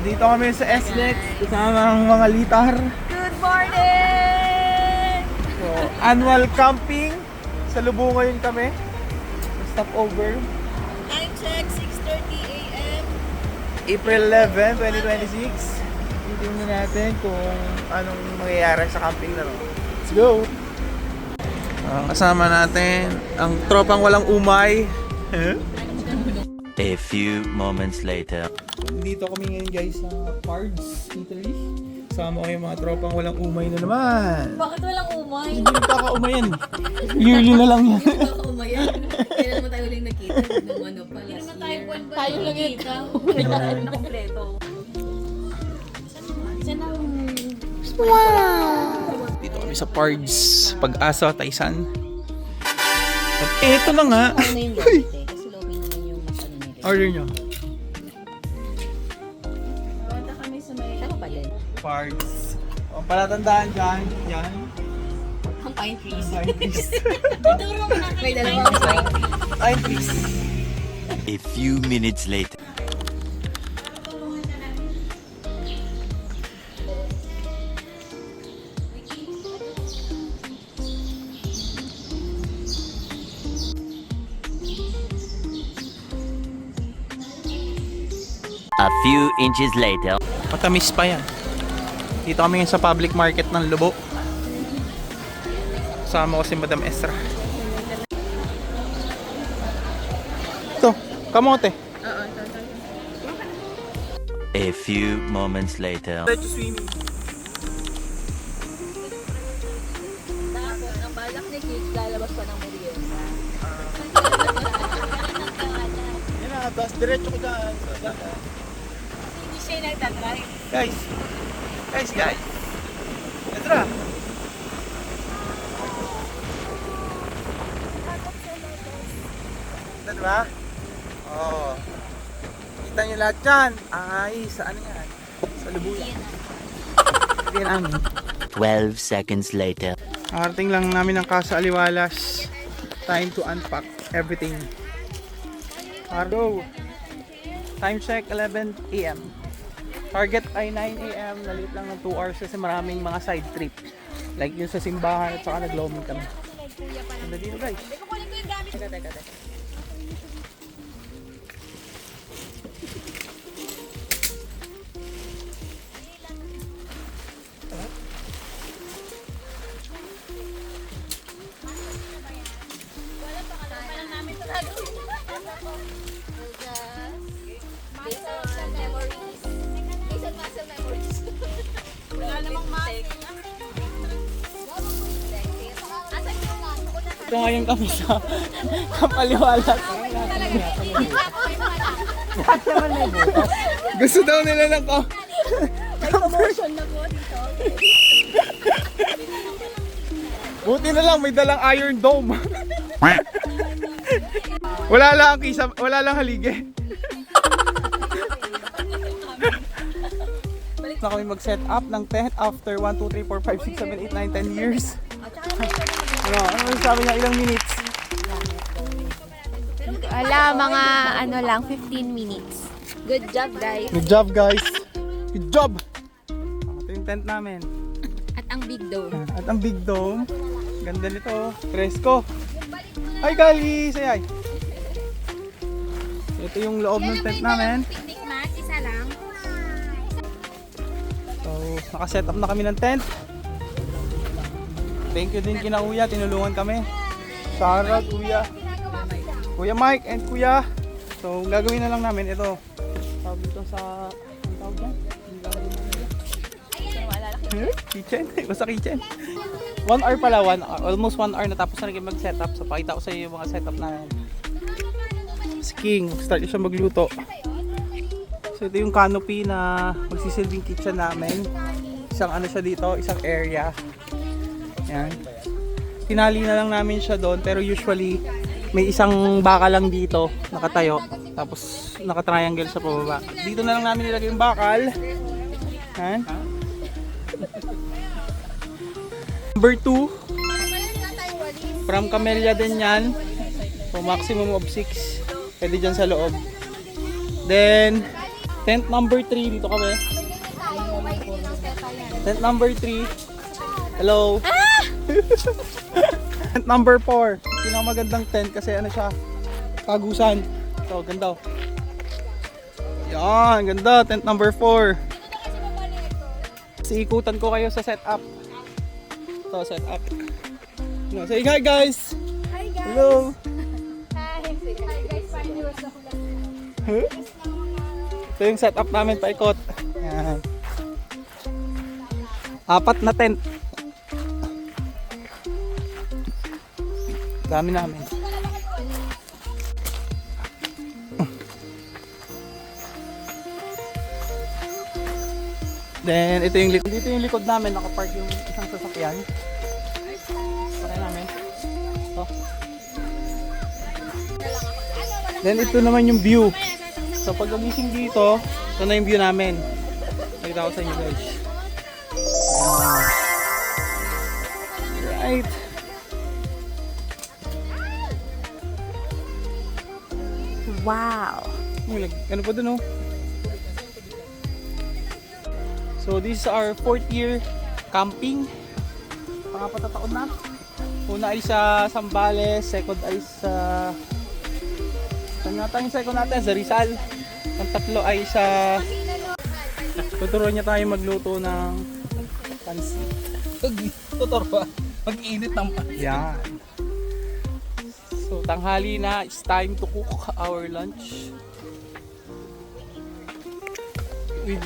Dito kami sa SLEX kasama ang mga litar. Good morning! So, annual camping. Sa Lubo ngayon kami. Stop over. Time check, 6:30 a.m. April 11, 2026. Tingnan natin kung anong mangyayari sa camping na ron. Let's go! Kasama natin ang tropang walang umay. A few moments later. Dito kami ngayon guys sa Pards Eatery. Kasama ko yung mga tropang walang umay na naman. Bakit walang umay? Hindi nagkakaumayan. Yearly na lang yan. Umay. Kailan naman tayo uling nakita? Nung ano pa, last year. Tayo lang yun. Kailan na kompleto. Saan ang... Dito kami sa Pards, Pag-asa, Taysan. At eto na nga. Ano yung lobby, kasi lobby naman yung mas ano nila. Order nyo. Punta kami sa may... Tama pa din. Pards. O, palatandaan dyan. Yan. Ang pine trees. Pine trees. May dalawang pine trees. Pine trees. A few minutes later. A few inches later. Matamis pa yan. Dito kami ngayon sa public market ng Lubo. Kasama ko si Madam Estra. Ito, kamote. A few moments later. Let's swimming. Tapos, ang balak ni Kids, lalabas pa ng merienda. Yan na, tapos diretso ko dyan. Hindi siya yung nagtatry. Guys. Estra. Ito diba? Oo. Kita nyo lahat dyan. Ay, sa ano yan? Sa Lubuyan. Hindi namin. 12 seconds later. Nakarating lang namin ng Casa Aliwalas. Time to unpack everything. Cargo. Time check 11 AM. Target ay 9 AM. Nalit lang ng 2 hours kasi maraming mga side trip. Like yung sa simbahan at saka nag-loaming kami. Ganda dito guys. Teka. Ito ngayon kami sa Kapaliwalas. Gusto daw nila ng Promotion na po dito. Buti na lang may dalang Iron Dome. Wala lang kisa, wala lang halige. Na kami mag-set up ng tent after 1, 2, 3, 4, 5, 6, 7, 8, 9, 10 years. Ano sabi niya, ilang minutes? Wala, mga ano lang, 15 minutes. Good job, guys. Good job guys. Good job. Ito yung tent namin. At ang big dome. At ang big dome. Ganda nito. Fresco. Hi Gali! Sayay! Ito yung loob ng tent namin. Picnic mat, isa lang. So, nakaset up na kami ng tent. Thank you din kina Kuya, tinulungan kami. Sarah, Kuya Mike and Kuya. So, gagawin na lang namin ito. Tawag dito sa... Ang tawag dyan? Kitchen? Basta kitchen. 1 hour pala, almost 1 hour na tapos na rin mag-setup. So, pakita ko sa iyo yung mga setup na si King. Start siya magluto. So, ito yung canopy na magsisilbing kitchen namin. Isang ano siya dito, isang area. Yan. Tinali na lang namin siya doon, pero usually may isang bakal lang dito nakatayo, tapos naka-triangle sa pababa. Dito na lang namin nilagay yung bakal. Yan. Number 2 from Camellia din yan. So maximum of 6 pwede dyan sa loob. Then Tent number 3, dito kami. Tent number 3. Hello. Tent number 4. Pinakamagandang tent kasi ano siya, tagusan. Ito, ganda. Yan, ganda. Tent number 4. Siikutan ko kayo sa setup. Ito, setup. Say hi guys! Hi guys! Hello! Hi! Hi guys! Huh? Ito yung setup namin, paikot. Yan. 4 na tent. Dami namin. Then, ito yung likod. Dito yung likod namin, nakapark yung isang sasakyan. Pakay namin. Ito. Then, ito naman yung view. So, pag gumising dito, ito na yung view namin. Nakita ko sa inyo guys. Right. Wow! Ano pa dun oh? So this is our 4th year camping. Pangapat na taon na. Una ay sa Zambales, second ay sa... Saan nga yung second natin? Sa Rizal. Ang tatlo ay sa... Tuturuan niya tayo magluto ng pansit. Tuturuan. Mag-init ng pansit. Yan. So tanghali na, it's time to cook our lunch. With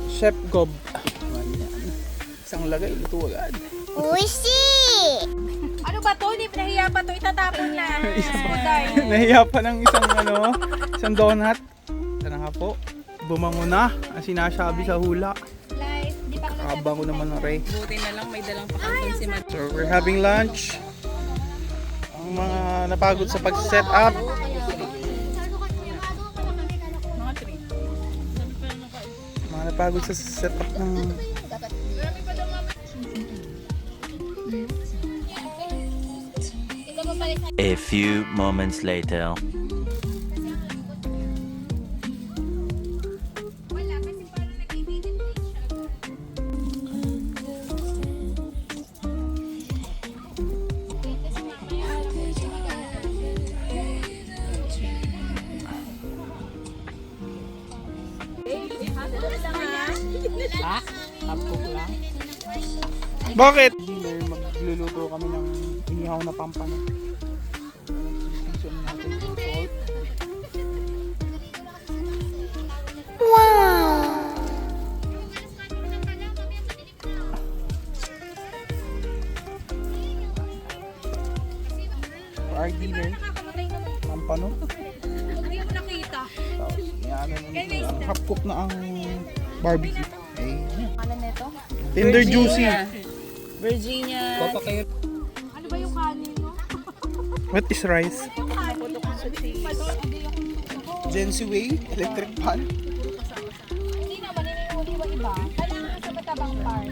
Chef Gob. Yan. Isang lagay, luto agad. Ano ba to? Hindi nahiya pa to. Itatapon na. Nahiya pa ng isang donut. Ito na nga po. Bumango na. Ang sinasabi sa hula. Live. Di pa ako Kabango naman ng Ray. Buti na lang may dalang pakanton si Mat. So we're having lunch. Ang mga napagod sa pag-set up. Mga napagod sa set up ng... A few moments later. Bakit? Magluluto kami ng inihaw na pampano. Season natin yung salt. For our dinner, pampano. Hindi mo nakita. Tapos, half cook na ang barbecue. Ano nito? Tender juicy. Virginia. Ano ba yung kanin mo? What is rice? Yung kanin. Gensi Way, electric pan. Hindi naman, iniuli mo iba. Kailangan sa matabang part.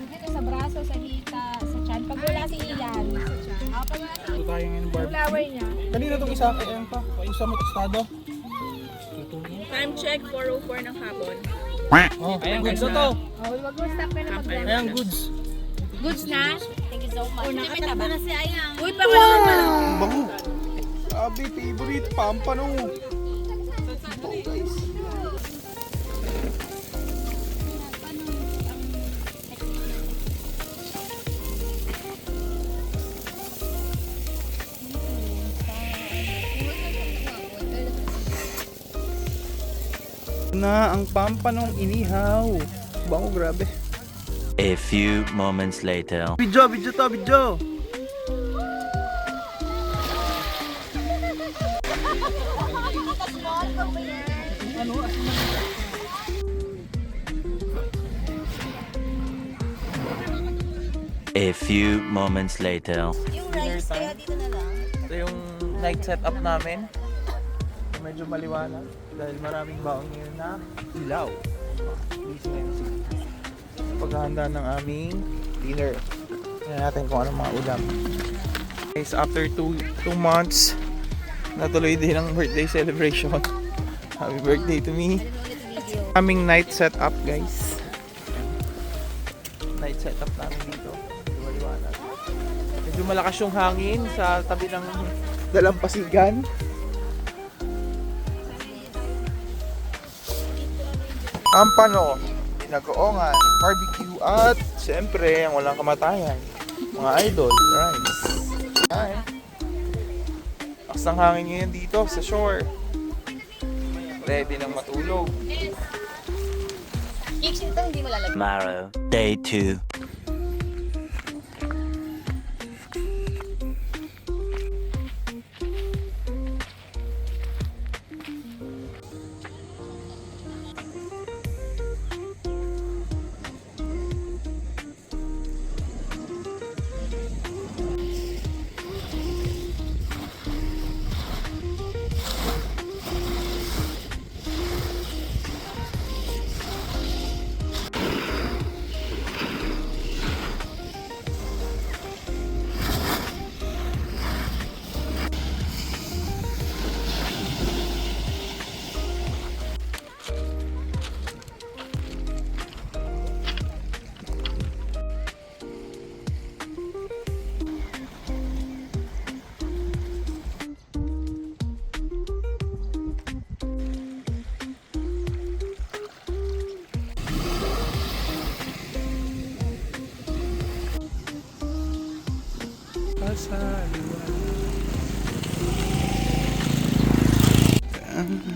Dito sa braso, sa hita, sa tiyan. Pag wala si Ilan, sa tiyan. Pag wala si Ito tayo ngayon barbecue. flower niya. Kanina itong isa, kaya pa. Isa mo tostado. Time check, 4:04 ng hapon. Oh, ayan, goods na to. Wag mo stop ka na mag-vlog. Ayan, goods. Goods na? Thank you so much. Nakatakbo na si Ayang. Uy, pangalaman pa lang. Ang bango. Sabi, favorite, pampano. Na ang pampanong inihaw. Bango, grabe. A few moments later. Video to, video. A few moments later. Yung rice, kaya dito na lang. Ito yung night setup namin. Medyo maliwanag dahil maraming baon ngayon na ilaw. Busy ngayon si paghahanda ng aming dinner. Tingnan natin kung anong mga ulam. Guys, after 2 months, natuloy din ang birthday celebration. Happy birthday to me. video. Aming night setup, guys. Night setup namin dito. Liwanag. Medyo malakas yung hangin sa tabi ng dalampasigan. Ampano, pinagoongan, barbecue at siyempre ang walang kamatayan. Mga idol, rice. Ay. Lakas ng hangin ngayon dito sa shore. Ready nang matulog. Kicks ito, hindi mo lalagyan. Tomorrow, day 2.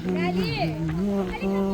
Daddy!